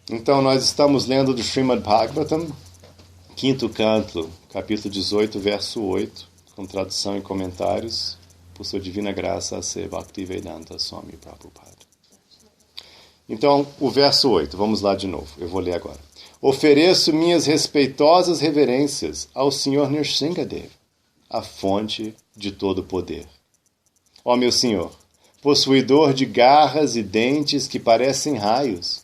Então, nós estamos lendo do Srimad Bhagavatam, quinto canto, capítulo 18, verso 8, com tradução e comentários, por sua divina graça, a Bhaktivedanta Swami Prabhupada. Então, o verso 8, vamos lá de novo, eu vou ler agora. Ofereço minhas respeitosas reverências ao Senhor Nrsingadev, a fonte de todo poder. Ó meu Senhor, possuidor de garras e dentes que parecem raios,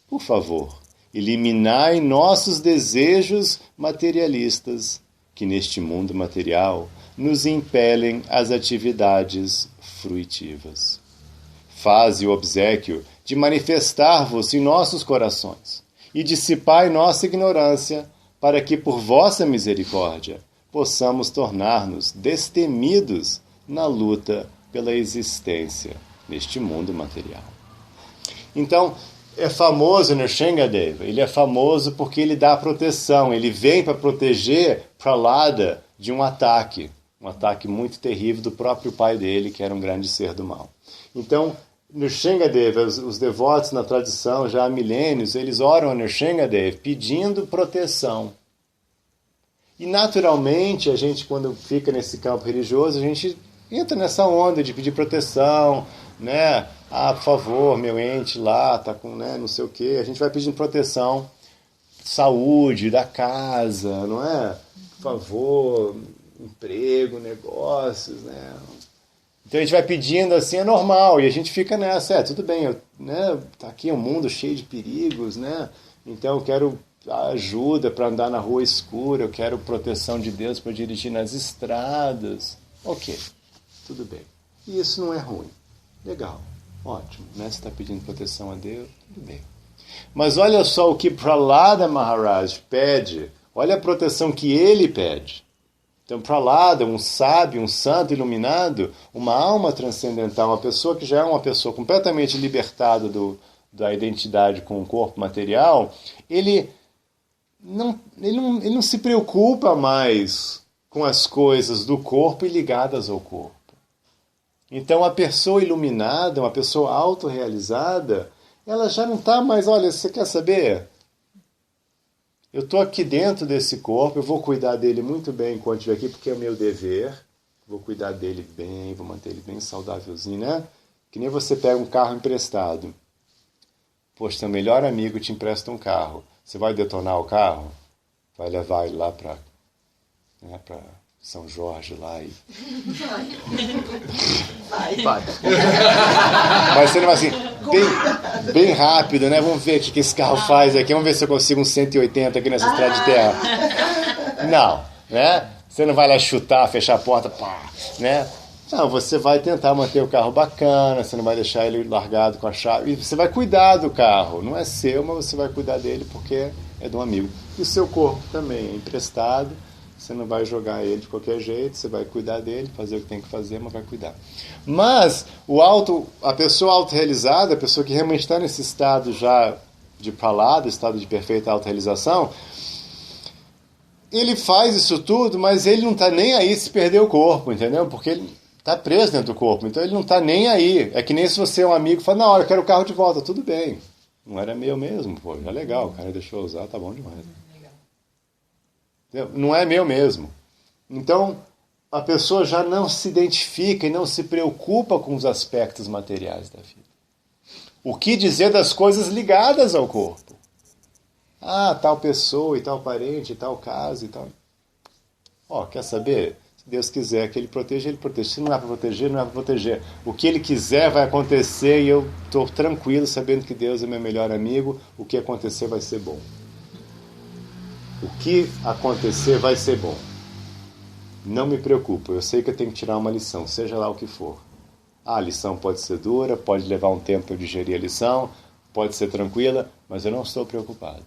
por favor, eliminai nossos desejos materialistas que neste mundo material nos impelem às atividades fruitivas. Faze o obséquio de manifestar-vos em nossos corações e dissipai nossa ignorância para que, por vossa misericórdia, possamos tornar-nos destemidos na luta pela existência neste mundo material. Então, é famoso Nrsingadeva, ele é famoso porque ele dá proteção, ele vem para proteger Prahlada de um ataque muito terrível do próprio pai dele, que era um grande ser do mal. Então, Nrsingadeva, os devotos na tradição já há milênios, eles oram a Nrsingadeva pedindo proteção. E naturalmente, a gente quando fica nesse campo religioso, a gente entra nessa onda de pedir proteção, né? Ah, por favor, meu ente lá tá com, né, não sei o quê. A gente vai pedindo proteção, saúde, da casa, não é? Por favor, emprego, negócios, né? Então a gente vai pedindo assim, é normal, e a gente fica nessa, tudo bem, né? Tá aqui um mundo cheio de perigos, né? Então eu quero ajuda para andar na rua escura, eu quero proteção de Deus para dirigir nas estradas. Ok, tudo bem. E isso não é ruim. Legal, ótimo, né? Você está pedindo proteção a Deus, tudo bem. Mas olha só o que Prahlada Maharaj pede, olha a proteção que ele pede. Então Prahlada, um sábio, um santo iluminado, uma alma transcendental, uma pessoa que já é uma pessoa completamente libertada da identidade com o corpo material, ele não se preocupa mais com as coisas do corpo e ligadas ao corpo. Então a pessoa iluminada, uma pessoa autorrealizada, ela já não está mais, olha, você quer saber? Eu estou aqui dentro desse corpo, eu vou cuidar dele muito bem enquanto estiver aqui, porque é o meu dever, vou cuidar dele bem, vou manter ele bem saudávelzinho, né? Que nem você pega um carro emprestado. Poxa, seu melhor amigo te empresta um carro. Você vai detonar o carro? Vai levar ele lá para São Jorge lá e... Vai. Mas você não vai assim, bem rápido, né? Vamos ver o que esse carro faz aqui. Vamos ver se eu consigo um 180 aqui nessa estrada de terra. Não, né? Você não vai lá chutar, fechar a porta, pá, né? Não, você vai tentar manter o carro bacana, você não vai deixar ele largado com a chave. E você vai cuidar do carro. Não é seu, mas você vai cuidar dele porque é de um amigo. E o seu corpo também é emprestado. Você não vai jogar ele de qualquer jeito, você vai cuidar dele, fazer o que tem que fazer, mas vai cuidar. Mas a pessoa autorrealizada, a pessoa que realmente está nesse estado já de Prahlada, estado de perfeita autorrealização, ele faz isso tudo, mas ele não está nem aí se perder o corpo, entendeu? Porque ele está preso dentro do corpo, então ele não está nem aí. É que nem se você é um amigo e fala, não, eu quero o carro de volta, tudo bem. Não era meu mesmo, pô, é legal, o cara deixou eu usar, tá bom demais. Não é meu mesmo. Então, a pessoa já não se identifica e não se preocupa com os aspectos materiais da vida. O que dizer das coisas ligadas ao corpo? Ah, tal pessoa e tal parente e tal caso e tal... quer saber? Se Deus quiser que ele proteja, ele protege. Se não é para proteger, não é para proteger. O que ele quiser vai acontecer e eu estou tranquilo sabendo que Deus é meu melhor amigo. O que acontecer vai ser bom. O que acontecer vai ser bom. Não me preocupo, eu sei que eu tenho que tirar uma lição, seja lá o que for. A lição pode ser dura, pode levar um tempo para eu digerir a lição, pode ser tranquila, mas eu não estou preocupado.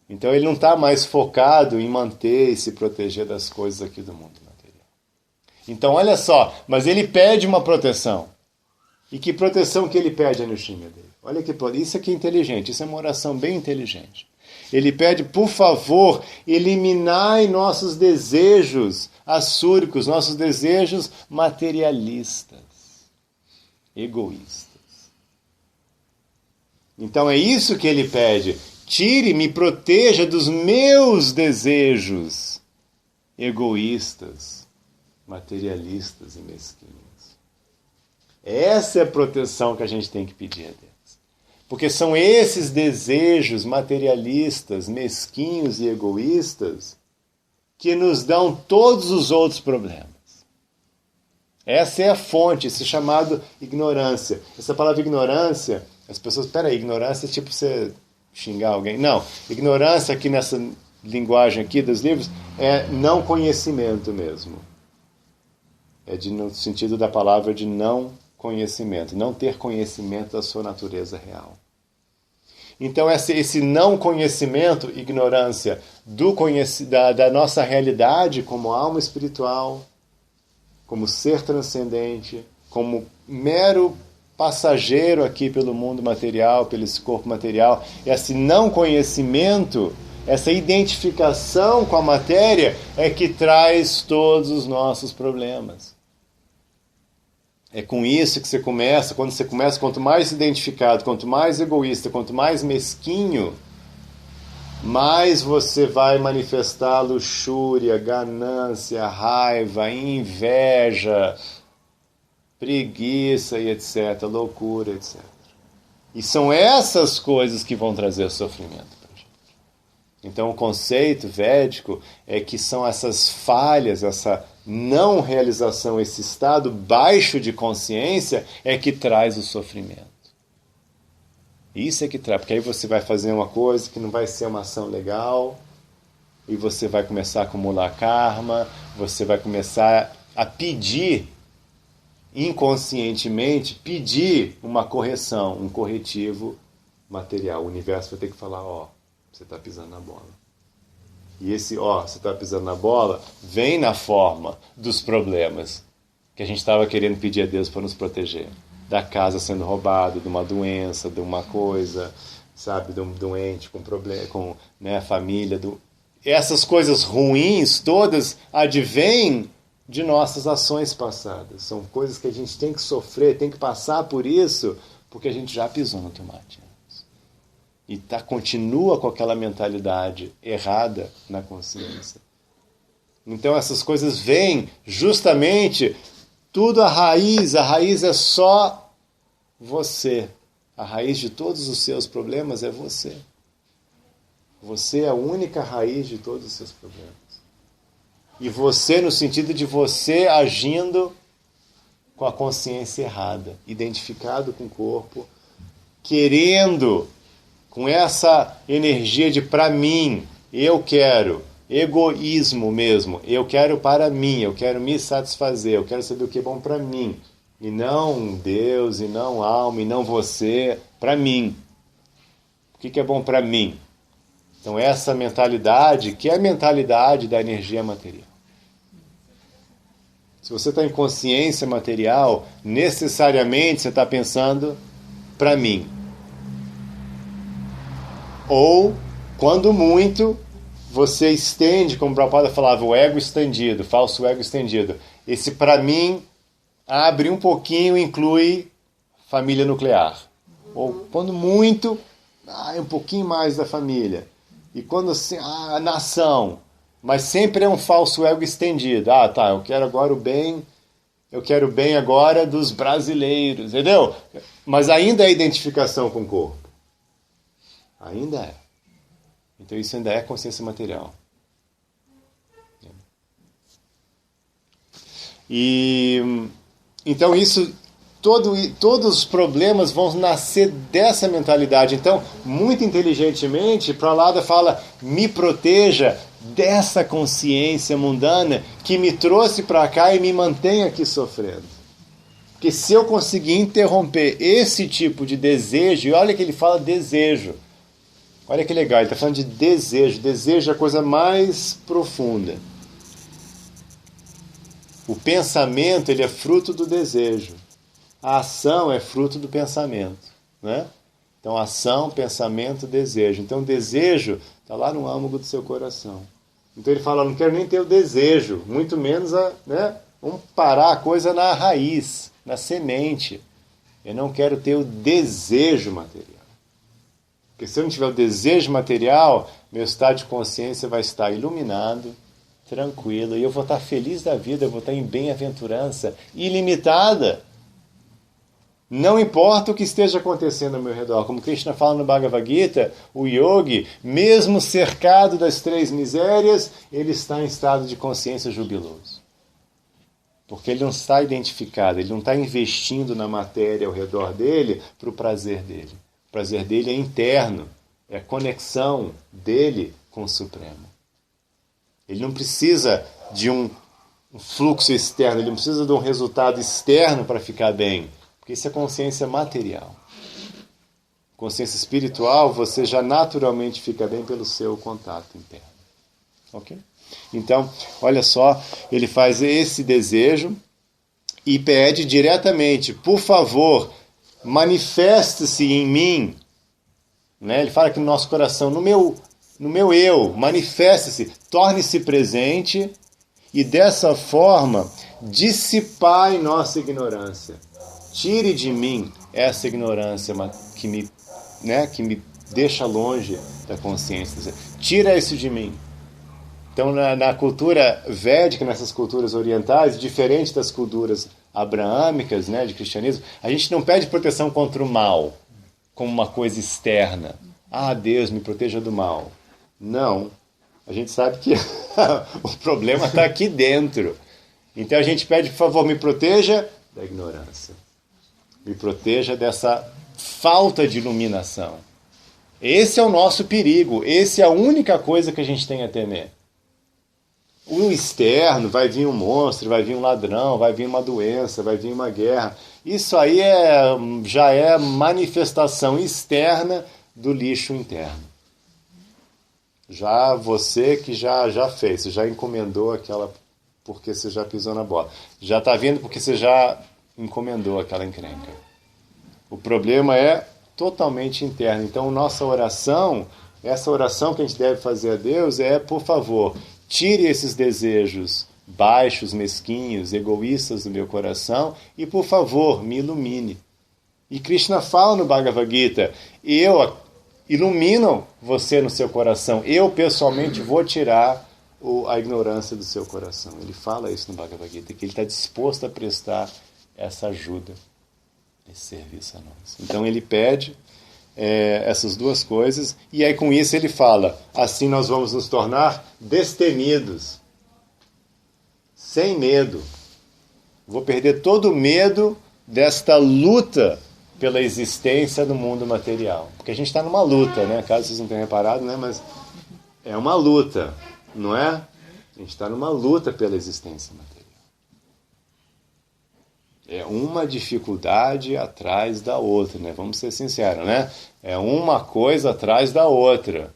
Então ele não está mais focado em manter e se proteger das coisas aqui do mundo material. Então olha só, mas ele pede uma proteção. E que proteção que ele pede a Nrsingadeva? Olha que isso aqui é inteligente, isso é uma oração bem inteligente. Ele pede, por favor, eliminai nossos desejos assúricos, nossos desejos materialistas, egoístas. Então é isso que ele pede, me proteja dos meus desejos egoístas, materialistas e mesquinhos. Essa é a proteção que a gente tem que pedir a Deus. Porque são esses desejos materialistas, mesquinhos e egoístas que nos dão todos os outros problemas. Essa é a fonte, esse chamado ignorância. Essa palavra ignorância, as pessoas, peraí, ignorância é tipo você xingar alguém. Não, ignorância aqui nessa linguagem aqui dos livros é não conhecimento mesmo. É no sentido da palavra de não conhecimento, não ter conhecimento da sua natureza real. Então esse não conhecimento, ignorância da nossa realidade como alma espiritual, como ser transcendente, como mero passageiro aqui pelo mundo material, pelo esse corpo material, esse não conhecimento, essa identificação com a matéria é que traz todos os nossos problemas. É com isso que você começa, quando você começa, quanto mais identificado, quanto mais egoísta, quanto mais mesquinho, mais você vai manifestar luxúria, ganância, raiva, inveja, preguiça e etc., loucura, etc. E são essas coisas que vão trazer sofrimento para a gente. Então o conceito védico é que são essas falhas, essa não realização, esse estado baixo de consciência é que traz o sofrimento. Isso é que traz, porque aí você vai fazer uma coisa que não vai ser uma ação legal, e você vai começar a acumular karma, você vai começar a pedir, inconscientemente, pedir uma correção, um corretivo material. O universo vai ter que falar, você está pisando na bola. E esse, você está pisando na bola, vem na forma dos problemas que a gente estava querendo pedir a Deus para nos proteger. Da casa sendo roubada, de uma doença, de uma coisa, sabe, de um doente com problema, com a família. Essas coisas ruins todas advêm de nossas ações passadas. São coisas que a gente tem que sofrer, tem que passar por isso, porque a gente já pisou no tomate. E continua com aquela mentalidade errada na consciência. Então essas coisas vêm justamente tudo a raiz é só você. A raiz de todos os seus problemas é você. Você é a única raiz de todos os seus problemas. E você no sentido de você agindo com a consciência errada, identificado com o corpo, querendo, com essa energia de para mim, eu quero, egoísmo mesmo, eu quero para mim, eu quero me satisfazer, eu quero saber o que é bom para mim, e não Deus, e não alma, e não você, para mim. O que é bom para mim? Então essa mentalidade, que é a mentalidade da energia material. Se você está em consciência material, necessariamente você está pensando para mim. Ou, quando muito, você estende, como o Prabhupada falava, o ego estendido, falso ego estendido. Esse para mim abre um pouquinho, inclui família nuclear. Ou, quando muito, um pouquinho mais da família. E quando assim, a nação. Mas sempre é um falso ego estendido. Eu quero agora o bem, eu quero o bem agora dos brasileiros, entendeu? Mas ainda é identificação com o corpo. Ainda é. Então isso ainda é consciência material. E então isso, todos os problemas vão nascer dessa mentalidade. Então, muito inteligentemente, Prahlada fala, me proteja dessa consciência mundana que me trouxe para cá e me mantém aqui sofrendo. Porque se eu conseguir interromper esse tipo de desejo, e olha que ele fala desejo, olha que legal, ele está falando de desejo. Desejo é a coisa mais profunda. O pensamento, ele é fruto do desejo. A ação é fruto do pensamento, né? Então, ação, pensamento, desejo. Então, o desejo está lá no âmago do seu coração. Então, ele fala, não quero nem ter o desejo, muito menos vamos parar a coisa na raiz, na semente. Eu não quero ter o desejo material. Porque Porque se eu não tiver o desejo material, meu estado de consciência vai estar iluminado, tranquilo, e eu vou estar feliz da vida, eu vou estar em bem-aventurança ilimitada. Não importa o que esteja acontecendo ao meu redor. Como Krishna fala no Bhagavad Gita, o yogi, mesmo cercado das 3 misérias, ele está em estado de consciência jubiloso. Porque ele não está identificado, ele não está investindo na matéria ao redor dele para o prazer dele. O prazer dele é interno, é a conexão dele com o Supremo. Ele não precisa de um fluxo externo, ele não precisa de um resultado externo para ficar bem. Porque isso é consciência material. Consciência espiritual, você já naturalmente fica bem pelo seu contato interno. Ok? Então, olha só, ele faz esse desejo e pede diretamente, por favor, manifeste-se em mim. Né? Ele fala aqui no nosso coração, no meu eu, manifeste-se, torne-se presente e dessa forma dissipai nossa ignorância. Tire de mim essa ignorância que me deixa longe da consciência. Tira isso de mim. Então, na cultura védica, nessas culturas orientais, diferente das culturas abraâmicas, né, de cristianismo, a gente não pede proteção contra o mal como uma coisa externa. Ah, Deus, me proteja do mal. Não. A gente sabe que o problema está aqui dentro. Então a gente pede, por favor, me proteja da ignorância. Me proteja dessa falta de iluminação. Esse é o nosso perigo. Essa é a única coisa que a gente tem a temer. O externo, vai vir um monstro, vai vir um ladrão, vai vir uma doença, vai vir uma guerra. Isso aí já é manifestação externa do lixo interno. Já você que já fez, você já encomendou aquela porque você já pisou na bola. Já está vindo porque você já encomendou aquela encrenca. O problema é totalmente interno. Então, nossa oração, essa oração que a gente deve fazer a Deus é, por favor, tire esses desejos baixos, mesquinhos, egoístas do meu coração e, por favor, me ilumine. E Krishna fala no Bhagavad Gita, eu ilumino você no seu coração, eu pessoalmente vou tirar a ignorância do seu coração. Ele fala isso no Bhagavad Gita, que ele está disposto a prestar essa ajuda, esse serviço a nós. Então ele pede essas duas coisas, e aí com isso ele fala, assim nós vamos nos tornar destemidos, sem medo. Vou perder todo o medo desta luta pela existência do mundo material. Porque a gente está numa luta, né? Caso vocês não tenham reparado, né? Mas é uma luta, não é? A gente está numa luta pela existência material. É uma dificuldade atrás da outra, né? Vamos ser sinceros, né? É uma coisa atrás da outra.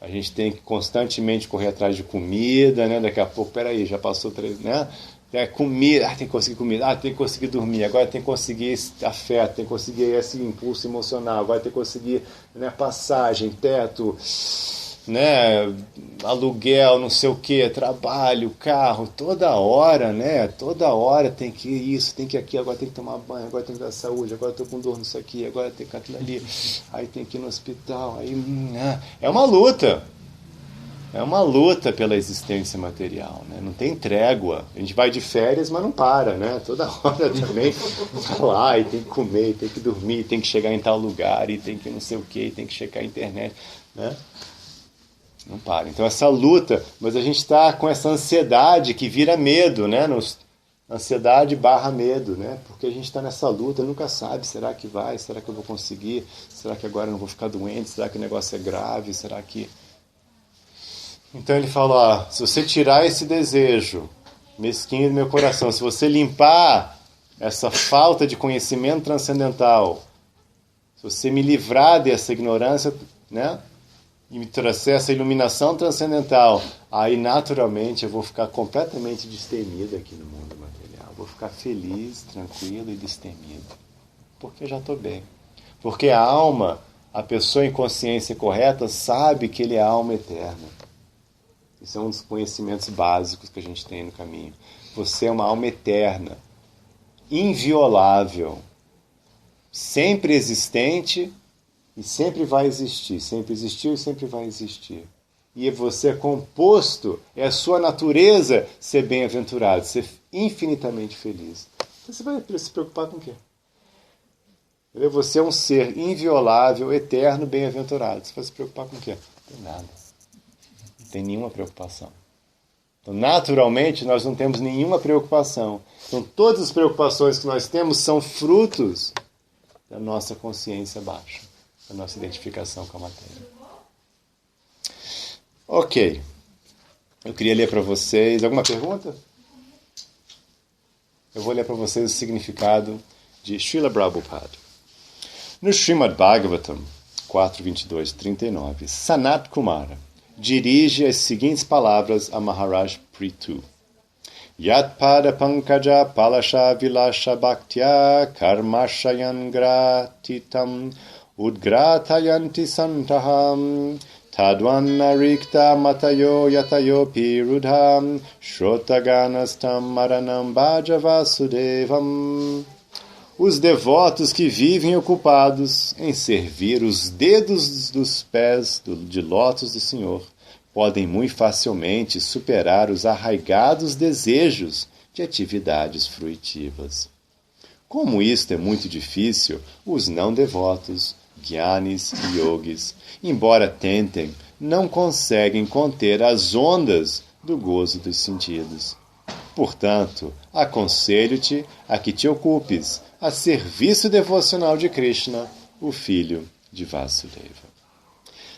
A gente tem que constantemente correr atrás de comida, né? Daqui a pouco, peraí, já passou 3, né? Comida, tem que conseguir comida, tem que conseguir dormir, agora tem que conseguir esse afeto, tem que conseguir esse impulso emocional, agora tem que conseguir, né, passagem, teto, né, aluguel, não sei o que, trabalho, carro, toda hora, né, toda hora tem que isso, tem que aquilo, agora tem que tomar banho, agora tem que dar saúde, agora estou com dor nisso aqui, agora tem que aquilo ali, aí tem que ir no hospital, aí é uma luta. É uma luta pela existência material, né? Não tem trégua. A gente vai de férias, mas não para, né? Toda hora também vai lá e tem que comer, e tem que dormir, tem que chegar em tal lugar, e tem que não sei o quê, tem que checar a internet, né? Não para. Então essa luta, mas a gente está com essa ansiedade que vira medo, né? Ansiedade barra medo, né? Porque a gente está nessa luta, nunca sabe, será que vai? Será que eu vou conseguir? Será que agora eu não vou ficar doente? Será que o negócio é grave? Será que... Então ele fala, se você tirar esse desejo mesquinho do meu coração, se você limpar essa falta de conhecimento transcendental, se você me livrar dessa ignorância, né, e me trouxer essa iluminação transcendental, aí naturalmente eu vou ficar completamente destemido aqui no mundo material. Vou ficar feliz, tranquilo e destemido, porque eu já estou bem. Porque a alma, a pessoa em consciência correta, sabe que ele é alma eterna. Isso é um dos conhecimentos básicos que a gente tem no caminho. Você é uma alma eterna, inviolável, sempre existente E sempre vai existir, sempre existiu e sempre vai existir. E você é composto, é a sua natureza ser bem-aventurado, ser infinitamente feliz. Você vai se preocupar com o quê? Você é um ser inviolável, eterno, bem-aventurado. Você vai se preocupar com o quê? Não tem nada. Não tem nenhuma preocupação. Então, naturalmente, nós não temos nenhuma preocupação. Então, todas as preocupações que nós temos são frutos da nossa consciência baixa, da nossa identificação com a matéria. Ok. Eu queria ler para vocês... Alguma pergunta? Eu vou ler para vocês o significado de Srila Prabhupada. No Srimad Bhagavatam 4.22.39, Sanat Kumara dirige as seguintes palavras a Maharaj Prithu. Yat pada pankaja palasha vilasha bhaktya karmashayan gratitam udgratayanti santaham tadvanna rikta matayo yatayo pirudham shrotaganastam maranam bhaja vasudevam. Os devotos que vivem ocupados em servir os dedos dos pés de lótus do Senhor podem muito facilmente superar os arraigados desejos de atividades fruitivas. Como isto é muito difícil, os não devotos, gyanis e yogis, embora tentem, não conseguem conter as ondas do gozo dos sentidos. Portanto, aconselho-te a que te ocupes a serviço devocional de Krishna, o filho de Vasudeva.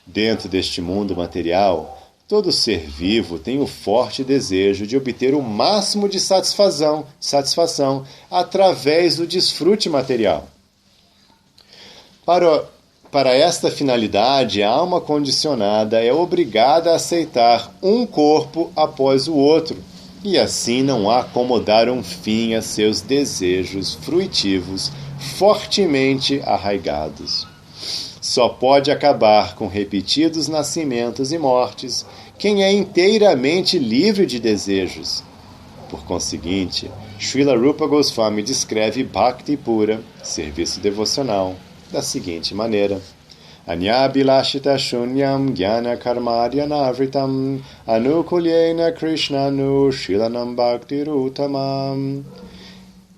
Dentro deste mundo material, todo ser vivo tem o forte desejo de obter o máximo de satisfação através do desfrute material. Para esta finalidade, a alma condicionada é obrigada a aceitar um corpo após o outro, e assim não acomodar um fim a seus desejos fruitivos fortemente arraigados. Só pode acabar com repetidos nascimentos e mortes quem é inteiramente livre de desejos. Por conseguinte, Srila Rupa Goswami descreve Bhakti pura, serviço devocional, da seguinte maneira: Anyabhilashita shunyam jnana karmaryanavritam anukulyena krishnanu shilanam bhaktirutamam.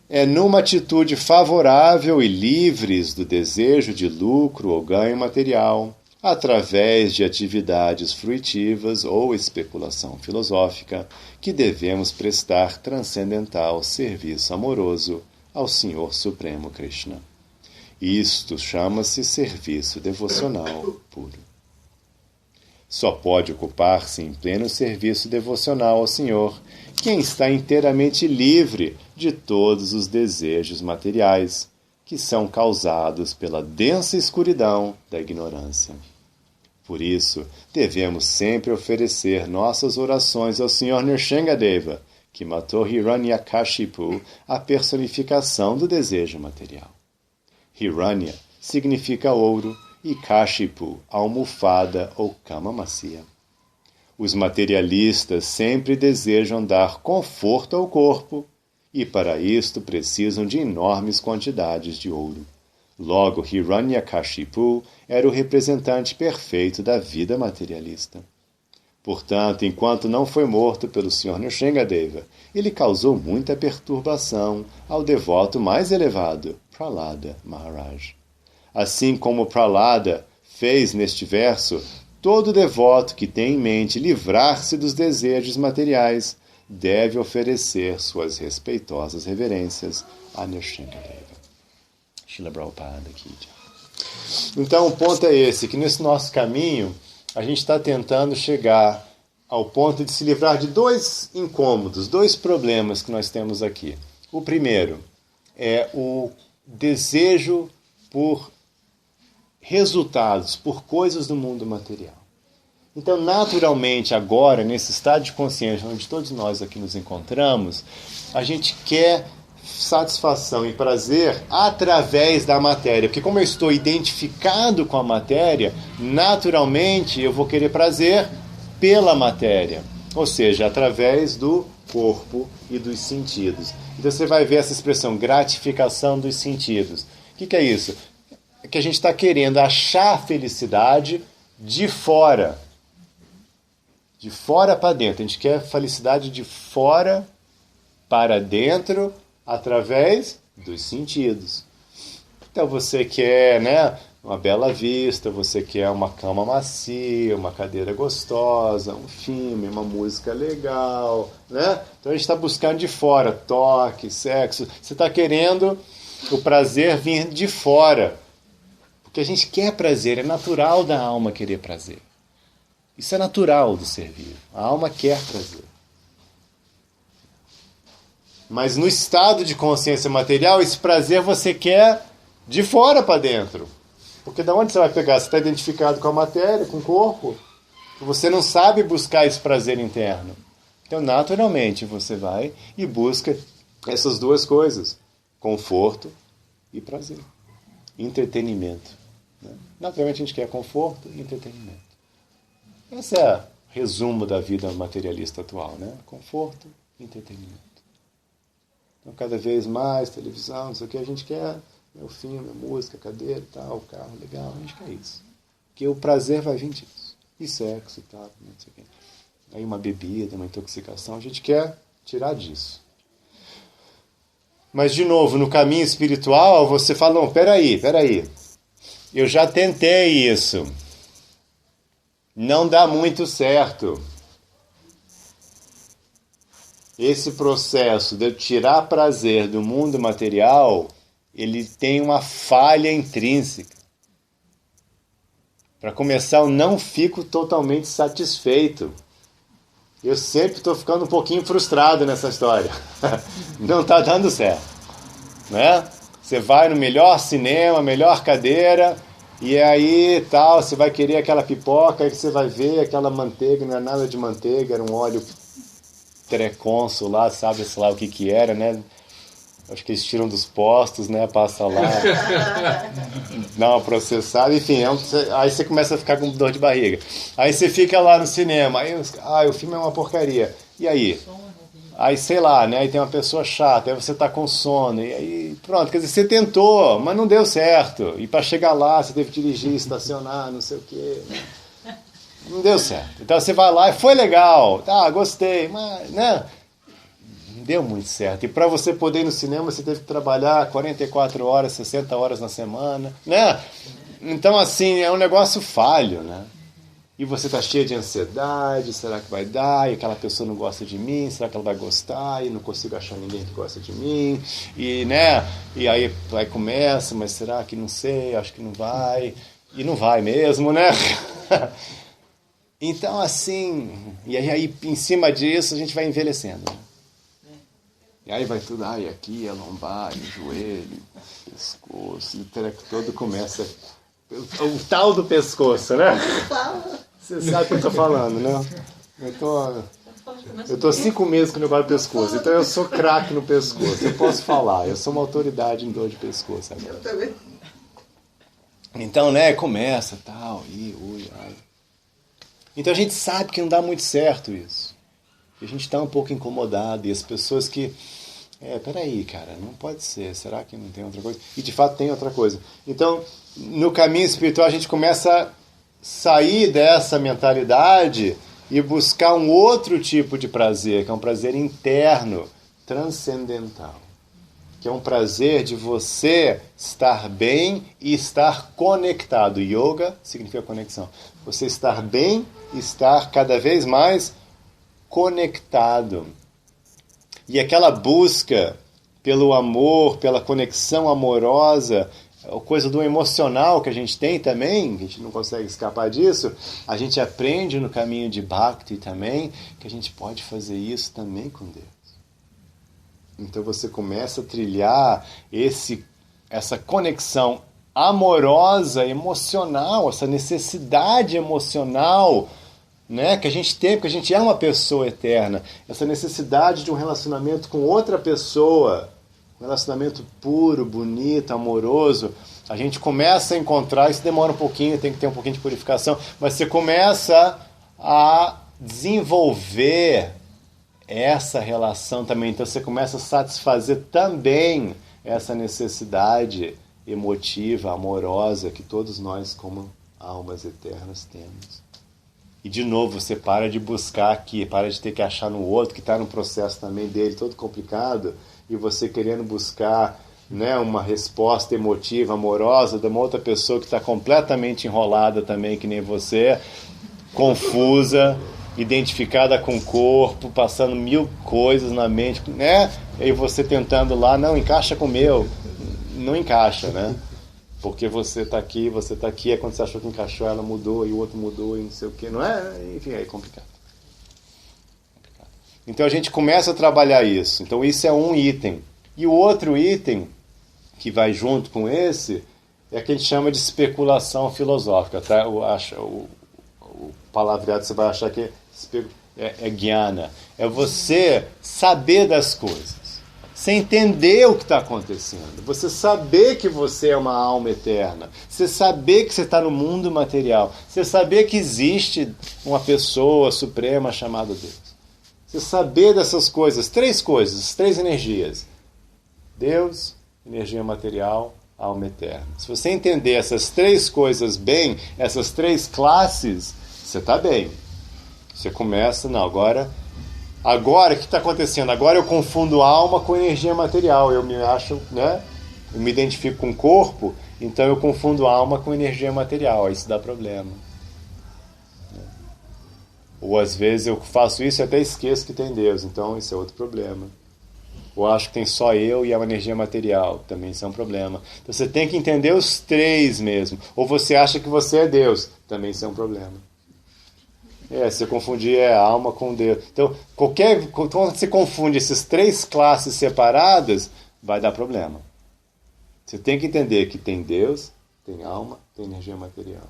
É numa atitude favorável e livres do desejo de lucro ou ganho material, através de atividades fruitivas ou especulação filosófica, que devemos prestar transcendental serviço amoroso ao Senhor Supremo Krishna. Isto chama-se serviço devocional puro. Só pode ocupar-se em pleno serviço devocional ao Senhor quem está inteiramente livre de todos os desejos materiais, que são causados pela densa escuridão da ignorância. Por isso, devemos sempre oferecer nossas orações ao Senhor Nrsingadeva, que matou Hiranyakashipu, a personificação do desejo material. Hiranya significa ouro e Kashipu, almofada ou cama macia. Os materialistas sempre desejam dar conforto ao corpo e para isto precisam de enormes quantidades de ouro. Logo, Hiranyakashipu era o representante perfeito da vida materialista. Portanto, enquanto não foi morto pelo Sr. Nrsingadeva, ele causou muita perturbação ao devoto mais elevado, Prahlada Maharaj. Assim como Prahlada fez neste verso, todo devoto que tem em mente livrar-se dos desejos materiais deve oferecer suas respeitosas reverências a Nrsingadeva. Srila Prabhupada aqui. Então o ponto é esse, que nesse nosso caminho a gente está tentando chegar ao ponto de se livrar de dois incômodos, dois problemas que nós temos aqui. O primeiro é o desejo por resultados, por coisas do mundo material. Então, naturalmente, agora, nesse estado de consciência onde todos nós aqui nos encontramos, a gente quer satisfação e prazer através da matéria. Porque como eu estou identificado com a matéria, naturalmente eu vou querer prazer pela matéria. Ou seja, através do corpo e dos sentidos. Então você vai ver essa expressão, gratificação dos sentidos. O que é isso? é que a gente está querendo achar a felicidade de fora. De fora para dentro. A gente quer felicidade de fora para dentro através dos sentidos. Então você quer, né, uma bela vista, você quer uma cama macia, uma cadeira gostosa, um filme, uma música legal, né? Então a gente está buscando de fora, toque, sexo. Você está querendo o prazer vir de fora. Porque a gente quer prazer, é natural da alma querer prazer. Isso é natural do ser vivo. A alma quer prazer. Mas no estado de consciência material, esse prazer você quer de fora para dentro. Porque da onde você vai pegar? Você está identificado com a matéria, com o corpo. Você não sabe buscar esse prazer interno. Então, naturalmente, você vai e busca essas duas coisas. Conforto e prazer. Entretenimento. Né? Naturalmente, a gente quer conforto e entretenimento. Esse é o resumo da vida materialista atual, né? Conforto e entretenimento. Então, cada vez mais, televisão, não sei o que, a gente quer o filme, a música, a cadeira, tal, o carro, legal, a gente quer isso. Porque o prazer vai vir disso. E sexo e tal, não sei o que. Aí uma bebida, uma intoxicação, a gente quer tirar disso. Mas, de novo, no caminho espiritual, você fala, não, peraí, eu já tentei isso. Não dá muito certo. Esse processo de tirar prazer do mundo material, ele tem uma falha intrínseca. Para começar, eu não fico totalmente satisfeito. Eu sempre estou ficando um pouquinho frustrado nessa história. Não está dando certo. Né? Você vai no melhor cinema, melhor cadeira, e aí tal, você vai querer aquela pipoca, aí você vai ver aquela manteiga, não é nada de manteiga, era um óleo treconso lá, sabe, sei lá o que era, né? Acho que eles tiram dos postos, né? Passa lá, dá uma processada, enfim, aí você começa a ficar com dor de barriga. Aí você fica lá no cinema, aí o filme é uma porcaria. E aí? Aí, sei lá, né? Aí tem uma pessoa chata, aí você tá com sono, e aí pronto, quer dizer, você tentou, mas não deu certo. E para chegar lá, você teve que dirigir, estacionar, não sei o quê, né? Não deu certo. Então você vai lá e foi legal, tá, gostei, mas, né? Não deu muito certo. E para você poder ir no cinema, você teve que trabalhar 44 horas, 60 horas na semana, né? Então, assim, é um negócio falho, né? E você tá cheio de ansiedade, será que vai dar? E aquela pessoa não gosta de mim, será que ela vai gostar? E não consigo achar ninguém que gosta de mim. E, né? E aí começa, mas será que não sei, acho que não vai. E não vai mesmo, né? Então, assim, e aí em cima disso a gente vai envelhecendo, né? E aí vai tudo, aqui, a lombar, o joelho, pescoço, o treco todo começa. O tal do pescoço, né? Você sabe o que eu tô falando, né? Eu tô 5 meses com o negócio do pescoço, então eu sou craque no pescoço, eu posso falar, eu sou uma autoridade em dor de pescoço agora. Eu também. Então, né, começa, tal, ai. Então a gente sabe que não dá muito certo isso. A gente está um pouco incomodado, e as pessoas que... peraí, cara, não pode ser, será que não tem outra coisa? E de fato tem outra coisa. Então, no caminho espiritual a gente começa a sair dessa mentalidade e buscar um outro tipo de prazer, que é um prazer interno, transcendental. Que é um prazer de você estar bem e estar conectado. Yoga significa conexão. Você estar bem e estar cada vez mais conectado. E aquela busca pelo amor, pela conexão amorosa, a coisa do emocional que a gente tem também, que a gente não consegue escapar disso, a gente aprende no caminho de Bhakti também, que a gente pode fazer isso também com Deus. Então você começa a trilhar essa conexão amorosa, emocional, essa necessidade emocional, né, que a gente tem, porque a gente é uma pessoa eterna, essa necessidade de um relacionamento com outra pessoa, um relacionamento puro, bonito, amoroso, a gente começa a encontrar, isso demora um pouquinho, tem que ter um pouquinho de purificação, mas você começa a desenvolver essa relação também, então você começa a satisfazer também essa necessidade emotiva, amorosa que todos nós como almas eternas temos. E de novo, você para de buscar aqui, para de ter que achar no outro, que está no processo também dele, todo complicado, e você querendo buscar, né, uma resposta emotiva, amorosa de uma outra pessoa que está completamente enrolada também, que nem você, confusa, identificada com o corpo, passando mil coisas na mente, né? E você tentando lá, não, encaixa com o meu. Não encaixa, né? Porque você está aqui, é quando você achou que encaixou, ela mudou, e o outro mudou, e não sei o que, não é? Enfim, é complicado. Então a gente começa a trabalhar isso. Então isso é um item. E o outro item, que vai junto com esse, é o que a gente chama de especulação filosófica. Tá? O palavreado você vai achar que é jnana. É você saber das coisas. Você entender o que está acontecendo. Você saber que você é uma alma eterna. Você saber que você está no mundo material. Você saber que existe uma pessoa suprema chamada Deus. Você saber dessas coisas, três energias. Deus, energia material, alma eterna. Se você entender essas três coisas bem, essas três classes, você está bem. Você começa, não, agora o que está acontecendo? Agora eu confundo alma com energia material. Eu me acho, né? Eu me identifico com o corpo, então eu confundo alma com energia material. Aí isso dá problema. Ou às vezes eu faço isso e até esqueço que tem Deus. Então isso é outro problema. Ou acho que tem só eu e é uma energia material. Também isso é um problema. Então você tem que entender os três mesmo. Ou você acha que você é Deus. Também isso é um problema. Você confundir a alma com Deus. Então, quando você confunde essas três classes separadas, vai dar problema. Você tem que entender que tem Deus, tem alma, tem energia material.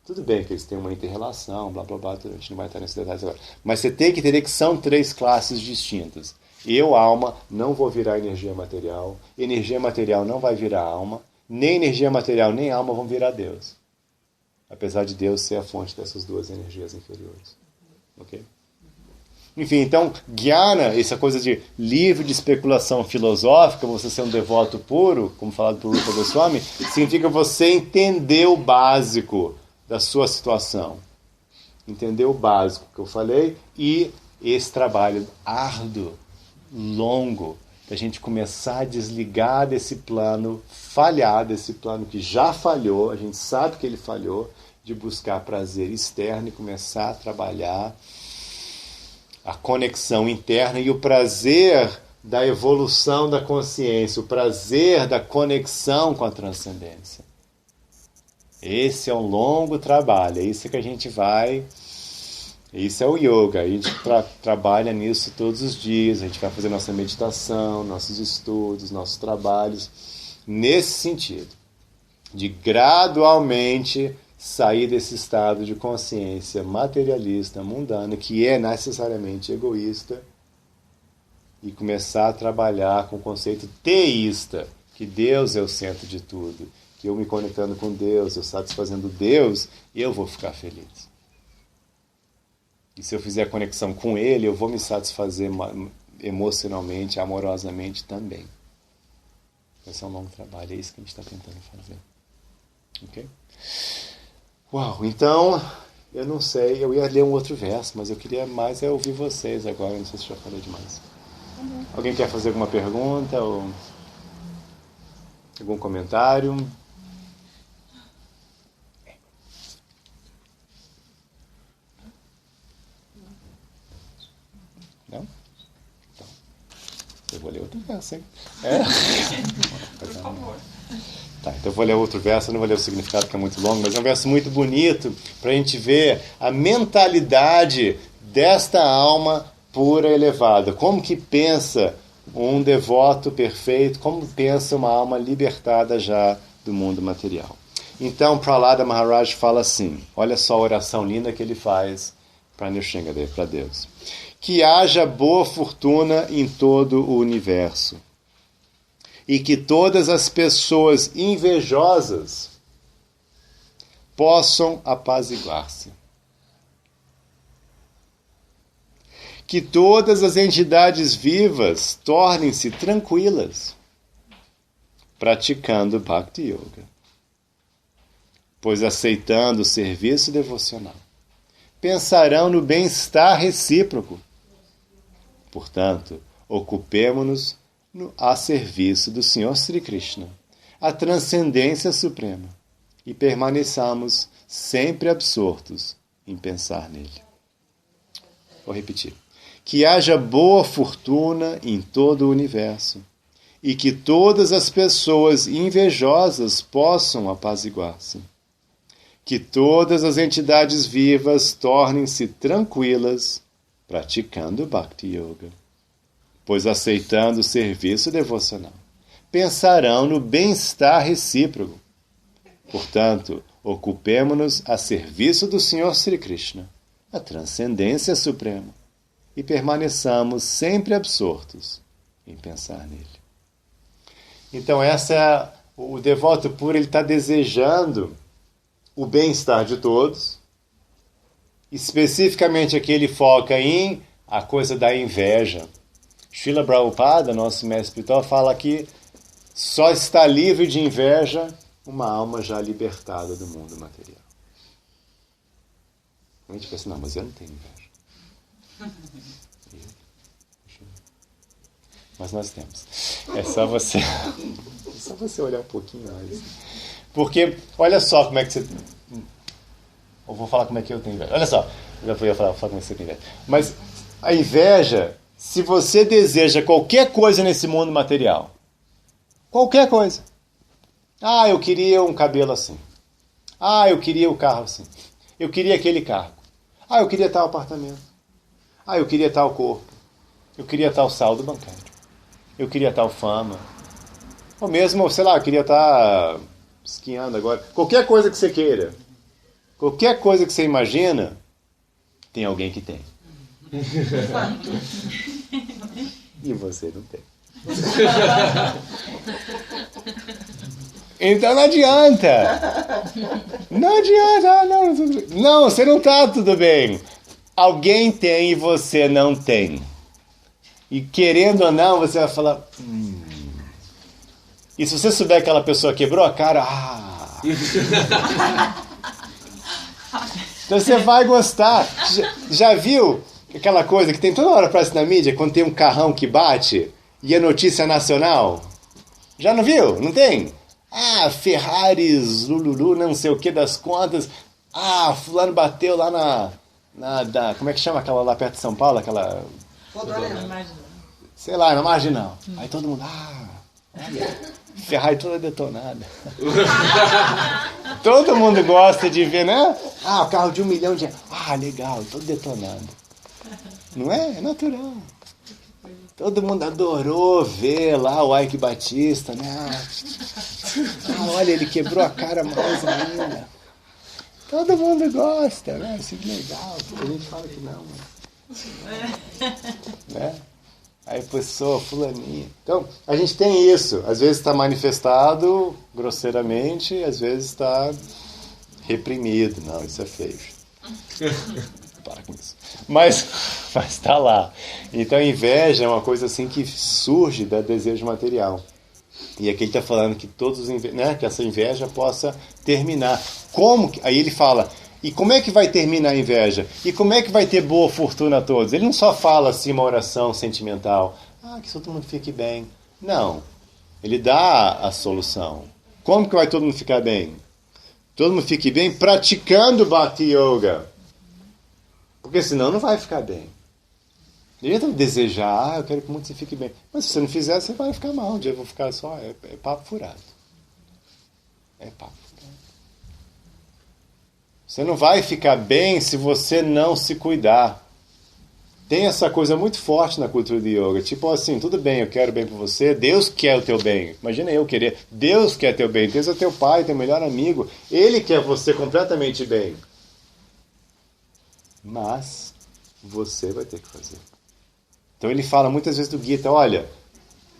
Tudo bem que eles têm uma inter-relação, blá, blá, blá, a gente não vai estar nesses detalhes agora. Mas você tem que entender que são três classes distintas. Eu, alma, não vou virar energia material não vai virar alma, nem energia material nem alma vão virar Deus. Apesar de Deus ser a fonte dessas duas energias inferiores. Ok? Enfim, então, jnana, essa coisa de livre de especulação filosófica, você ser um devoto puro, como falado por Rupa Goswami, significa você entender o básico da sua situação. Entender o básico que eu falei e esse trabalho árduo, longo, da gente começar a desligar desse plano falhado, desse plano que já falhou, a gente sabe que ele falhou, de buscar prazer externo e começar a trabalhar a conexão interna e o prazer da evolução da consciência, o prazer da conexão com a transcendência. Esse é um longo trabalho, é isso que a gente vai... Isso é o yoga, a gente trabalha nisso todos os dias, a gente vai fazer nossa meditação, nossos estudos, nossos trabalhos, nesse sentido, de gradualmente sair desse estado de consciência materialista, mundana, que é necessariamente egoísta, e começar a trabalhar com o conceito teísta, que Deus é o centro de tudo, que eu me conectando com Deus, eu satisfazendo Deus, eu vou ficar feliz. E se eu fizer a conexão com Ele, eu vou me satisfazer emocionalmente, amorosamente também. Esse é um longo trabalho, é isso que a gente está tentando fazer. Ok? Uau, então, eu não sei, eu ia ler um outro verso, mas eu queria mais ouvir vocês agora, não sei se já falei demais. Alguém quer fazer alguma pergunta ou algum comentário? Não? Então, eu vou ler outro verso, hein? Por favor. Tá, então eu vou ler outro verso, eu não vou ler o significado que é muito longo, mas é um verso muito bonito para a gente ver a mentalidade desta alma pura e elevada. Como que pensa um devoto perfeito, como pensa uma alma libertada já do mundo material. Então, Prahlada Maharaj fala assim, olha só a oração linda que ele faz para Nrsimhadev, para Deus. Que haja boa fortuna em todo o universo e que todas as pessoas invejosas possam apaziguar-se. Que todas as entidades vivas tornem-se tranquilas. praticando Bhakti Yoga. Pois aceitando o serviço devocional, pensarão no bem-estar recíproco. Portanto, ocupemo-nos a serviço do Senhor Sri Krishna, a transcendência suprema, e permaneçamos sempre absortos em pensar nele. Vou repetir. Que haja boa fortuna em todo o universo e que todas as pessoas invejosas possam apaziguar-se. Que todas as entidades vivas tornem-se tranquilas praticando Bhakti Yoga, pois aceitando o serviço devocional, pensarão no bem-estar recíproco. Portanto, ocupemo-nos a serviço do Senhor Sri Krishna, a transcendência suprema, e permaneçamos sempre absortos em pensar nele. Então, o devoto puro, ele está desejando o bem-estar de todos. Especificamente aqui ele foca em a coisa da inveja. Srila Prabhupada, nosso mestre espiritual, fala que só está livre de inveja uma alma já libertada do mundo material. A gente pensa, não, mas eu não tenho inveja. Mas nós temos. É só você olhar um pouquinho mais. Porque, olha só como é que você... Eu vou falar como é que eu tenho inveja. Olha só, eu já ia falar como é que você tem inveja. Mas a inveja, se você deseja qualquer coisa nesse mundo material, qualquer coisa. Ah, eu queria um cabelo assim. Ah, eu queria o carro assim. Eu queria aquele carro. Ah, eu queria tal apartamento. Ah, eu queria tal corpo. Eu queria tal saldo bancário. Eu queria tal fama. Ou mesmo, sei lá, eu queria estar esquiando agora. Qualquer coisa que você queira. Qualquer coisa que você imagina, tem alguém que tem. E você não tem. Então não adianta. Não adianta. Não, você não está tudo bem. Alguém tem e você não tem. E querendo ou não, você vai falar... E se você souber que aquela pessoa quebrou a cara... Então você vai gostar. Já viu aquela coisa que tem toda hora parece na mídia, quando tem um carrão que bate e é notícia nacional? Já não viu? Não tem? Ah, Ferraris, Lululu, não sei o que das contas. Ah, fulano bateu lá como é que chama aquela lá perto de São Paulo? Aquela... Sei lá, na Marginal. Aí todo mundo, olha, Ferrari toda detonada. Todo mundo gosta de ver, né? Ah, o carro de 1 milhão de... Ah, legal, todo detonado. Não é? É natural. Todo mundo adorou ver lá o Ike Batista, né? Ah, olha, ele quebrou a cara mais ainda. Todo mundo gosta, né? Isso é legal. A gente fala que não, né? Aí pessoa, fulaninha. Então, a gente tem isso. Às vezes está manifestado grosseiramente, às vezes está reprimido. Não, isso é feio. Para com isso. Mas está lá. Então, a inveja é uma coisa assim que surge do desejo material. E aqui ele está falando que que essa inveja possa terminar. Como? Aí ele fala... E como é que vai terminar a inveja? E como é que vai ter boa fortuna a todos? Ele não só fala assim uma oração sentimental. Ah, que todo mundo fique bem. Não. Ele dá a solução. Como que vai todo mundo ficar bem? Todo mundo fique bem praticando Bhakti Yoga. Porque senão não vai ficar bem. Não adianta desejar, eu quero que o mundo se fique bem. Mas se você não fizer, você vai ficar mal. Um dia eu vou ficar só... É papo furado. É papo furado. Você não vai ficar bem se você não se cuidar. Tem essa coisa muito forte na cultura de yoga. Tipo assim, tudo bem, eu quero bem para você. Deus quer o teu bem. Imagina eu querer. Deus quer teu bem. Deus é teu pai, teu melhor amigo. Ele quer você completamente bem. Mas você vai ter que fazer. Então ele fala muitas vezes do Gita, olha,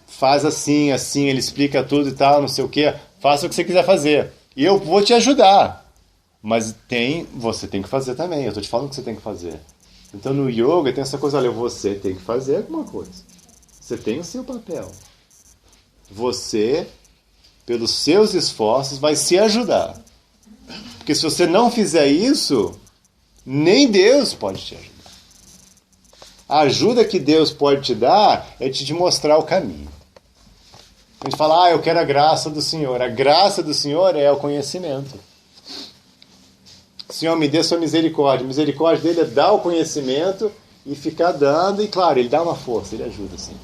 faz assim, assim, ele explica tudo e tal, não sei o quê. Faça o que você quiser fazer. E eu vou te ajudar. Mas você tem que fazer também. Eu estou te falando o que você tem que fazer. Então no yoga tem essa coisa, olha, você tem que fazer alguma coisa. Você tem o seu papel. Você pelos seus esforços, vai se ajudar. Porque se você não fizer isso, nem Deus pode te ajudar. A ajuda que Deus pode te dar é te mostrar o caminho. A gente fala, eu quero a graça do Senhor. A graça do Senhor é o conhecimento. Senhor, me dê sua misericórdia. A misericórdia dele é dar o conhecimento e ficar dando. E claro, ele dá uma força, ele ajuda sim.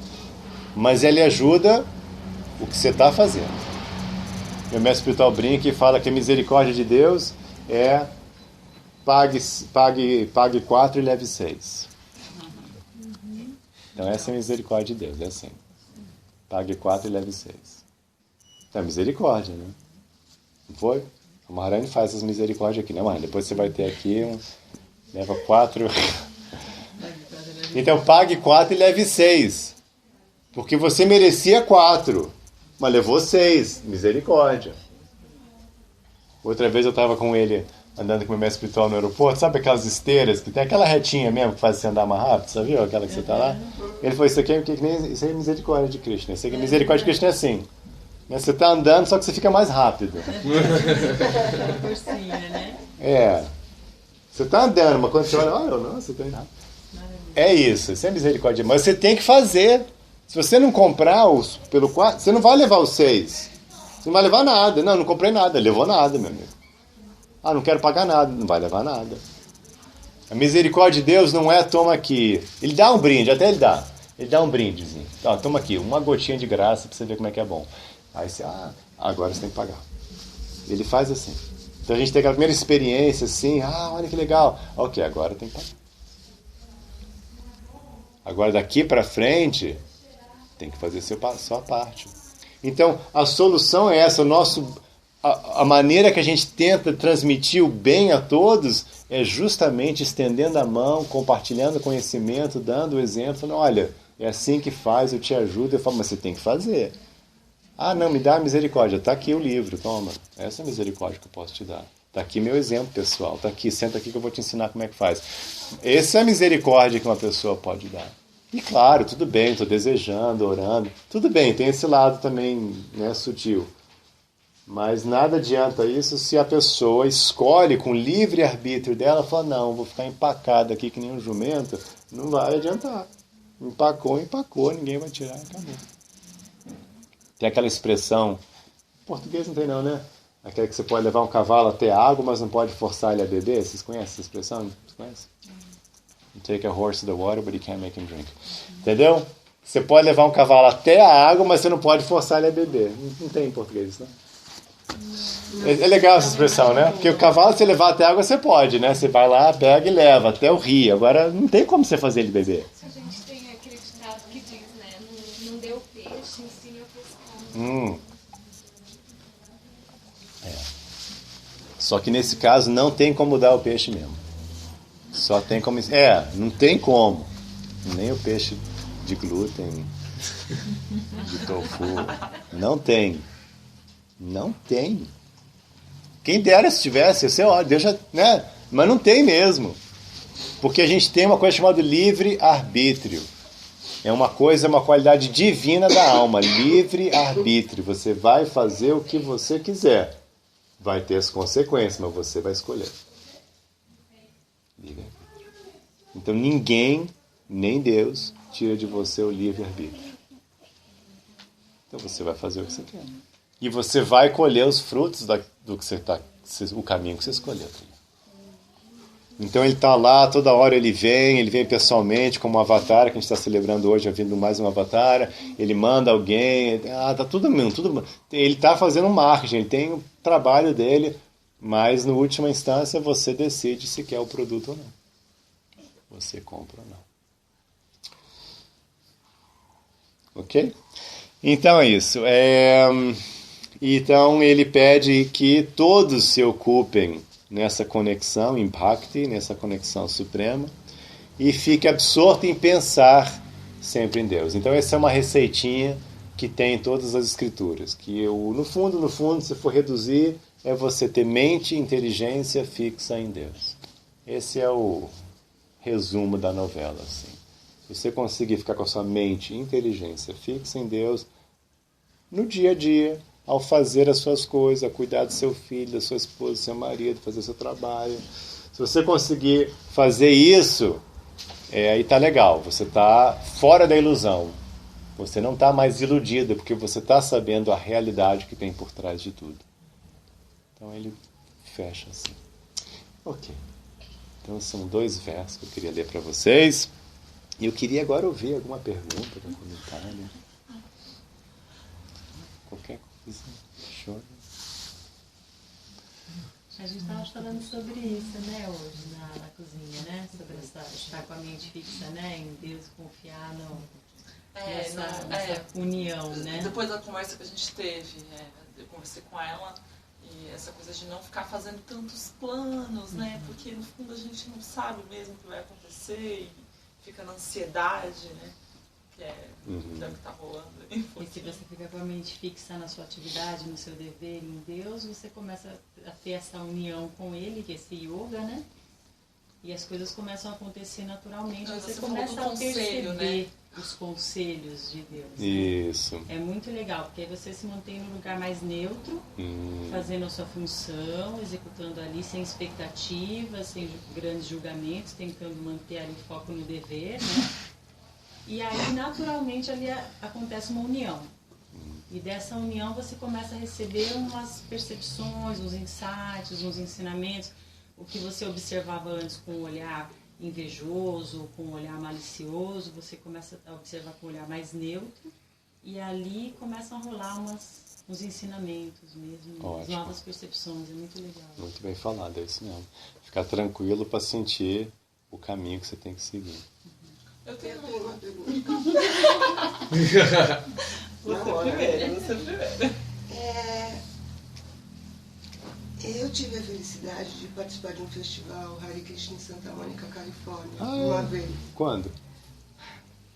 Mas ele ajuda o que você está fazendo. Meu mestre espiritual brinca e fala que a misericórdia de Deus é pague 4 e leve 6. Então essa é a misericórdia de Deus, é assim. Pague 4 e leve 6. Então é misericórdia, né? Não foi? O Maharani faz essas misericórdias aqui, né, mãe? Depois você vai ter aqui leva 4. Então pague 4 e leve 6. Porque você merecia 4, mas levou 6. Misericórdia. Outra vez eu estava com ele, andando com o meu mestre espiritual no aeroporto, sabe aquelas esteiras que tem aquela retinha mesmo que faz você andar mais rápido, sabe? Viu? Aquela que você está lá? Ele falou, isso aqui isso é misericórdia de Krishna. Isso aqui, misericórdia de Krishna é assim. Você está andando, só que você fica mais rápido. Você está andando, mas quando você olha, nossa, eu estou indo rápido. É isso é misericórdia. Mas você tem que fazer. Se você não comprar pelo 4, você não vai levar os 6. Você não vai levar nada. Não comprei nada. Levou nada, meu amigo. Não quero pagar nada. Não vai levar nada. A misericórdia de Deus não é toma aqui. Ele dá um brinde, até ele dá. Ele dá um brindezinho. Toma aqui, uma gotinha de graça pra você ver como é que é bom. Aí você, agora você tem que pagar. Ele faz assim. Então a gente tem aquela primeira experiência assim, olha que legal. Ok, agora tem que pagar. Agora daqui pra frente, tem que fazer sua parte. Então a solução é essa. A maneira que a gente tenta transmitir o bem a todos é justamente estendendo a mão, compartilhando conhecimento, dando o exemplo, falando, olha, é assim que faz, eu te ajudo. Eu falo, mas você tem que fazer. Não, me dá a misericórdia. Está aqui o livro, toma. Essa é a misericórdia que eu posso te dar. Está aqui meu exemplo, pessoal. Está aqui, senta aqui que eu vou te ensinar como é que faz. Essa é a misericórdia que uma pessoa pode dar. E claro, tudo bem, estou desejando, orando. Tudo bem, tem esse lado também, né, sutil. Mas nada adianta isso se a pessoa escolhe com livre arbítrio dela, fala, não, vou ficar empacado aqui que nem um jumento. Não vai adiantar. Empacou, ninguém vai tirar, acabou. Tem aquela expressão, em português não tem não, né? Aquela que você pode levar um cavalo até a água, mas não pode forçar ele a beber. Vocês conhecem essa expressão? Vocês conhecem? You take a horse to the water, but you can't make him drink. Entendeu? Você pode levar um cavalo até a água, mas você não pode forçar ele a beber. Não tem em português isso, não? É legal essa expressão, né? Porque o cavalo, se levar até a água, você pode, né? Você vai lá, pega e leva até o rio. Agora, não tem como você fazer ele beber. A gente tem aquele ditado que diz, né? Não dê o peixe, ensine a pescar. Só que nesse caso não tem como dar o peixe mesmo. Só tem como... não tem como. Nem o peixe de glúten, de tofu. Não tem. Não tem. Quem dera se tivesse, você olha, Deus já, né? Mas não tem mesmo. Porque a gente tem uma coisa chamada livre-arbítrio. É uma qualidade divina da alma, livre-arbítrio. Você vai fazer o que você quiser. Vai ter as consequências, mas você vai escolher. Então ninguém, nem Deus, tira de você o livre-arbítrio. Então você vai fazer o que você quer. E você vai colher os frutos do que o caminho que você escolheu. Então ele está lá, toda hora ele vem pessoalmente como um avatar, que a gente está celebrando hoje, vindo mais um avatar, ele manda alguém, tá tudo. Ele está fazendo um marketing, ele tem o trabalho dele, mas na última instância você decide se quer o produto ou não. Você compra ou não. Ok? Então é isso. Então ele pede que todos se ocupem nessa conexão, em Bhakti, nessa conexão suprema, e fique absorto em pensar sempre em Deus. Então essa é uma receitinha que tem em todas as escrituras, que no fundo, se for reduzir, é você ter mente e inteligência fixa em Deus. Esse é o resumo da novela. Assim. Se você conseguir ficar com a sua mente e inteligência fixa em Deus, no dia a dia, ao fazer as suas coisas, a cuidar do seu filho, da sua esposa, do seu marido, fazer seu trabalho. Se você conseguir fazer isso, aí está legal, você está fora da ilusão. Você não está mais iludido, porque você está sabendo a realidade que tem por trás de tudo. Então ele fecha assim. Ok. Então são 2 versos que eu queria ler para vocês. E eu queria agora ouvir alguma pergunta, algum comentário. Qualquer coisa. Show. A gente estava falando sobre isso, né, hoje na cozinha, né? Sobre estar com a mente fixa, né? Em Deus, confiar nessa união, né? Depois da conversa que a gente teve, eu conversei com ela, e essa coisa de não ficar fazendo tantos planos, né? Porque no fundo a gente não sabe mesmo o que vai acontecer e fica na ansiedade, né? Que é o que está rolando. E se você fica com a mente fixa na sua atividade, no seu dever, em Deus, você começa a ter essa união com Ele, que é esse yoga, né? E as coisas começam a acontecer naturalmente. Você começa a perceber, né, os conselhos de Deus. Isso. Né? É muito legal, porque aí você se mantém num lugar mais neutro, fazendo a sua função, executando ali sem expectativas, sem grandes julgamentos, tentando manter ali o foco no dever, né? E aí, naturalmente, ali acontece uma união. E dessa união você começa a receber umas percepções, uns insights, uns ensinamentos. O que você observava antes com um olhar invejoso, com um olhar malicioso, você começa a observar com um olhar mais neutro. E ali começam a rolar uns ensinamentos mesmo, umas novas percepções. É muito legal. Muito bem falado, é isso mesmo. Ficar tranquilo para sentir o caminho que você tem que seguir. Eu tenho uma pergunta. Você primeiro. Eu tive a felicidade de participar de um festival Hare Krishna em Santa Mônica, Califórnia, uma vez. Quando?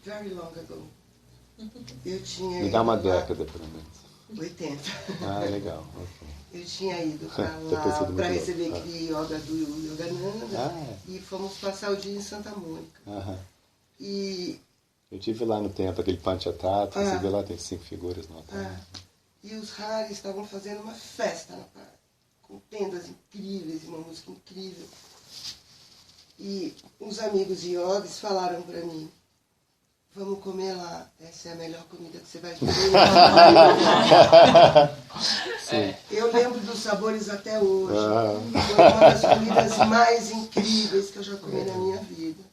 Very long ago. Eu tinha Me dá uma década, pelo menos. 80. Ah, legal. Okay. Eu tinha ido para lá para receber aquele yoga do Yogananda e fomos passar o dia em Santa Mônica. E eu estive lá no templo, aquele Panchatattva, você vê lá, tem 5 figuras no altar. E os Haris estavam fazendo uma festa na praia, com tendas incríveis e uma música incrível. E uns amigos yogis falaram para mim, vamos comer lá, essa é a melhor comida que você vai comer. Eu lembro dos sabores até hoje. Foi uma das comidas mais incríveis que eu já comi na minha vida.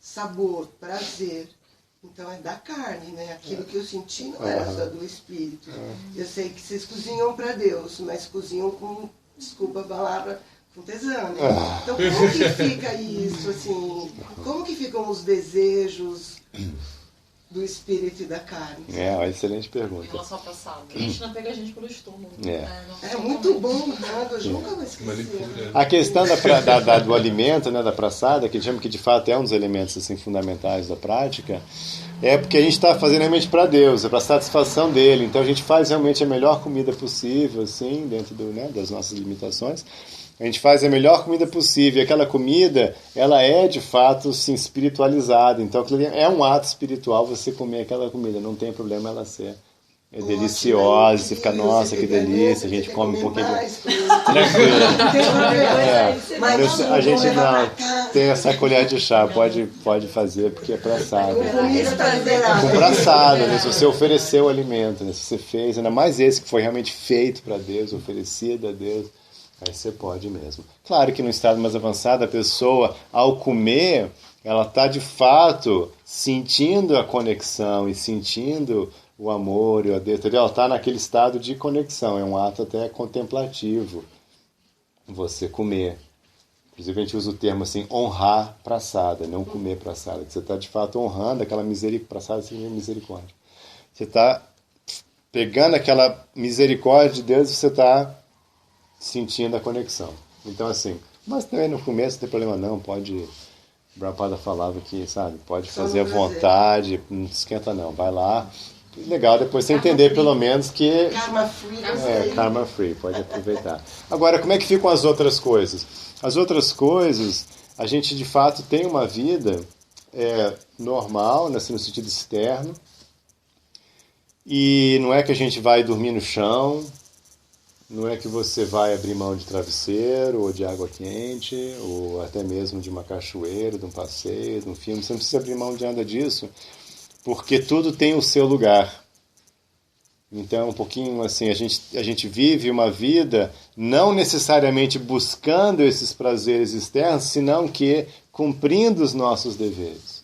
Sabor, prazer. Então é da carne, né? Aquilo que eu senti não era só do espírito. Eu sei que vocês cozinham para Deus, mas cozinham com, desculpa a palavra, com tesão, né? Então como que fica isso, assim? Como que ficam os desejos do espírito e da carne? É uma excelente pergunta. Em relação ao passado. Krishna pega a gente pelo estômago. É muito bom, né? Eu nunca vou esquecer. A questão do alimento, né, da praçada, que a gente chama que de fato é um dos elementos assim, fundamentais da prática, é porque a gente está fazendo realmente para Deus, é para a satisfação dele. Então a gente faz realmente a melhor comida possível, assim, dentro das nossas limitações. A gente faz a melhor comida possível. E aquela comida, ela é de fato sim, espiritualizada. Então é um ato espiritual você comer aquela comida. Não tem problema ela ser deliciosa. Você fica, nossa, que delícia. A gente come um pouquinho tranquilo. A gente não tem essa colher de chá. Pode fazer porque é praçado. Com praçado, né? Se você ofereceu o alimento, né? Se você fez, ainda mais esse que foi realmente feito para Deus, oferecido a Deus. Aí você pode mesmo. Claro que no estado mais avançado, a pessoa, ao comer, ela está de fato sentindo a conexão e sentindo o amor e o Deus, entendeu? Ela está naquele estado de conexão, é um ato até contemplativo, você comer. Inclusive a gente usa o termo assim, honrar praçada, não comer praçada. Você está de fato honrando aquela praçada sem misericórdia. Você está pegando aquela misericórdia de Deus e você está sentindo a conexão. Então, assim, mas também no começo não tem problema não, pode... O Prabhupada falava que, sabe, pode fazer à vontade, não esquenta não, vai lá. Legal, depois você entender pelo menos que... Karma free. Karma free, pode aproveitar. Agora, como é que ficam as outras coisas? As outras coisas, a gente de fato tem uma vida normal, assim, no sentido externo, E não é que a gente vai dormir no chão, não é que você vai abrir mão de travesseiro, ou de água quente, ou até mesmo de uma cachoeira, de um passeio, de um filme. Você não precisa abrir mão de nada disso, porque tudo tem o seu lugar. Então, um pouquinho assim, a gente vive uma vida não necessariamente buscando esses prazeres externos, senão que cumprindo os nossos deveres.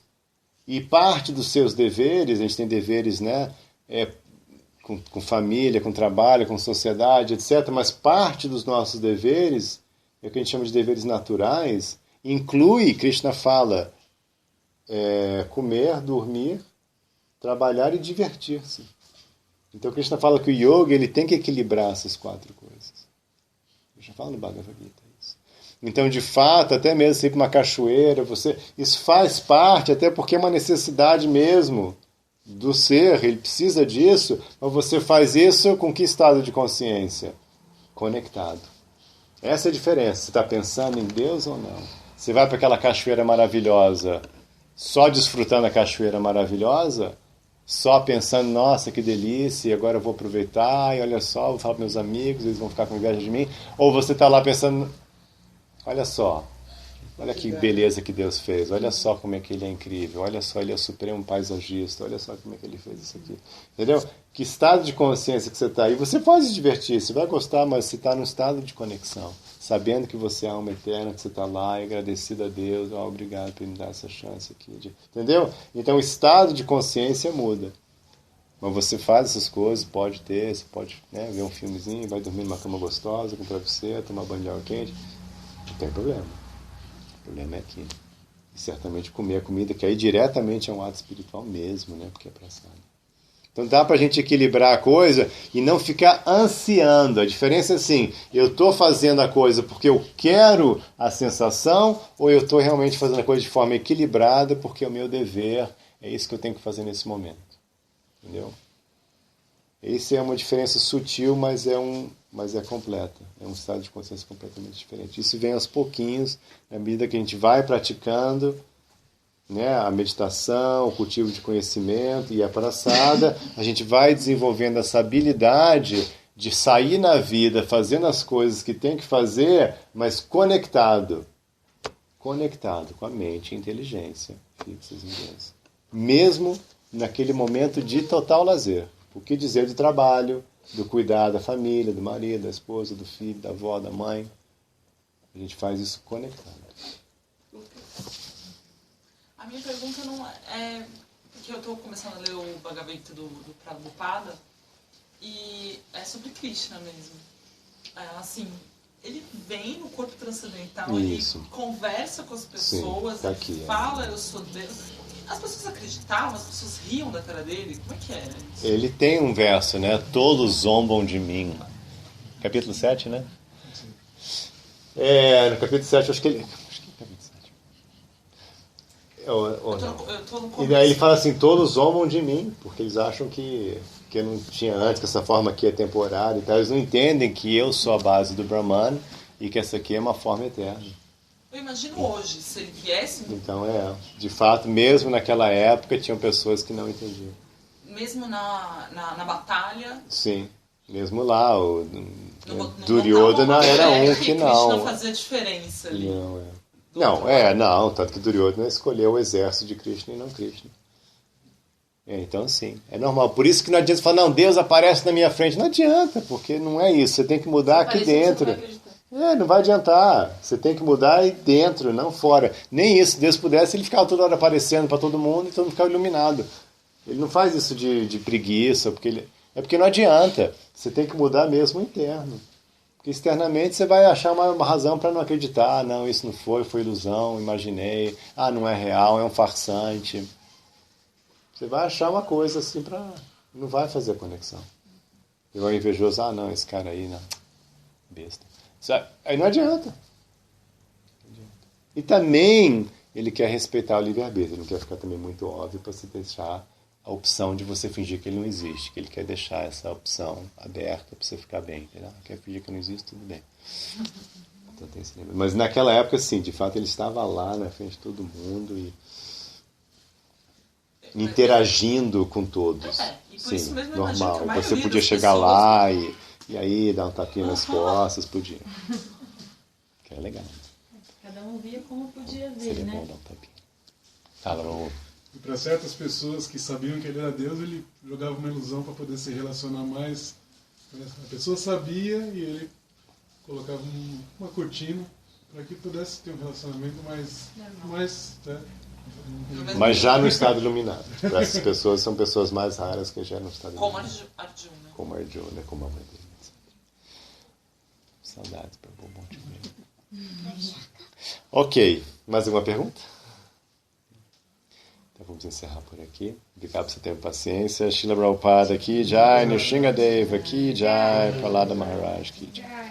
E parte dos seus deveres, a gente tem deveres, né, com família, com trabalho, com sociedade, etc. Mas parte dos nossos deveres, é o que a gente chama de deveres naturais, inclui, Krishna fala, comer, dormir, trabalhar e divertir-se. Então Krishna fala que o yoga ele tem que equilibrar essas 4 coisas. Krishna fala no Bhagavad Gita isso. Então, de fato, até mesmo você ir para uma cachoeira, isso faz parte, até porque é uma necessidade mesmo do ser, ele precisa disso, mas você faz isso com que estado de consciência? Conectado. Essa é a diferença. Você está pensando em Deus ou não? Você vai para aquela cachoeira maravilhosa, só desfrutando a cachoeira maravilhosa, só pensando, nossa, que delícia, e agora eu vou aproveitar, e olha só, vou falar para meus amigos, eles vão ficar com inveja de mim. Ou você está lá pensando, olha só, olha que beleza que Deus fez, olha só como é que ele é incrível, olha só, ele é o supremo paisagista, olha só como é que ele fez isso aqui. Entendeu? Que estado de consciência que você está aí. Você pode se divertir, você vai gostar, mas você está num estado de conexão, sabendo que você é alma eterna, que você está lá e agradecido a Deus, obrigado por me dar essa chance aqui. Entendeu? Então o estado de consciência muda. Mas você faz essas coisas, pode ter, você pode, né, ver um filmezinho, vai dormir numa cama gostosa, com travesseiro, tomar banho de água quente, não tem problema. O problema é que, e certamente, comer a comida, que aí diretamente é um ato espiritual mesmo, né? Porque é pressado. Então dá pra gente equilibrar a coisa e não ficar ansiando. A diferença é assim, eu estou fazendo a coisa porque eu quero a sensação ou eu estou realmente fazendo a coisa de forma equilibrada porque é o meu dever, é isso que eu tenho que fazer nesse momento. Entendeu? Essa é uma diferença sutil, mas é completa. É um estado de consciência completamente diferente. Isso vem aos pouquinhos, na medida que a gente vai praticando, né, a meditação, o cultivo de conhecimento e a praçada, a gente vai desenvolvendo essa habilidade de sair na vida fazendo as coisas que tem que fazer, mas conectado com a mente e inteligência fixas em Deus. Mesmo naquele momento de total lazer. O que dizer do trabalho, do cuidar da família, do marido, da esposa, do filho, da avó, da mãe. A gente faz isso conectado. A minha pergunta não é... Porque eu estou começando a ler o Bhagavad Gita do Prabhupada e é sobre Krishna mesmo. Assim, ele vem no corpo transcendental, isso. Ele conversa com as pessoas, sim, tá aqui, fala, eu sou Deus. As pessoas acreditavam, as pessoas riam da cara dele. Como é que era isso? Ele tem um verso, né? Todos zombam de mim. Capítulo 7, né? No capítulo 7, acho que ele... Eu tô no começo. E daí ele fala assim, todos zombam de mim, porque eles acham que eu não tinha antes, que essa forma aqui é temporária e tal. Eles não entendem que eu sou a base do Brahman e que essa aqui é uma forma eterna. Eu imagino hoje, se ele viesse... Então, de fato, mesmo naquela época, tinham pessoas que não entendiam. Mesmo na batalha... Sim, mesmo lá, o Duryodhana era um que não... não fazia diferença ali. Não, tanto que Duryodhana escolheu o exército de Krishna e não Krishna. Então, sim, é normal. Por isso que não adianta falar, não, Deus aparece na minha frente. Não adianta, porque não é isso. Você tem que mudar aqui dentro. Não vai adiantar. Você tem que mudar aí dentro, não fora. Nem isso. Se Deus pudesse, ele ficava toda hora aparecendo para todo mundo e todo mundo ficava iluminado. Ele não faz isso de preguiça, porque não adianta. Você tem que mudar mesmo o interno. Porque externamente você vai achar uma razão para não acreditar. Não, isso não foi ilusão, imaginei. Não é real, é um farsante. Você vai achar uma coisa assim para... Não vai fazer a conexão. Igual invejoso, não, esse cara aí, não. Besta. Aí não adianta. E também ele quer respeitar o livre-arbítrio. Ele não quer ficar também muito óbvio para você deixar a opção de você fingir que ele não existe. Que ele quer deixar essa opção aberta para você ficar bem. Entendeu? Quer fingir que não existe, tudo bem. Então, tem esse mas naquela época, sim, de fato, ele estava lá na frente de todo mundo e... interagindo com todos. E por isso Sim, mesmo eu imagino que a normal. maioria Você podia das chegar pessoas- lá e aí dar um tapinha nas costas, podia. Que é legal. Cada um via como podia ver, Seria né? bom dar um tapinha. Fala, Raul. E para certas pessoas que sabiam que ele era Deus, ele jogava uma ilusão para poder se relacionar mais. A pessoa sabia e ele colocava uma cortina para que pudesse ter um relacionamento mais né? Mas já no estado iluminado. Essas pessoas são pessoas mais raras que já no estado Como iluminado. Arjuna. Como Arjuna, como a mãe dele. Etc. Saudades, para bom te ver. Ok, mais alguma pergunta? Então vamos encerrar por aqui. Obrigado por você ter paciência. Srila Prabhupada aqui, Jai. Nrsingadeva aqui, Jai. Prahlada Maharaj aqui, Jai.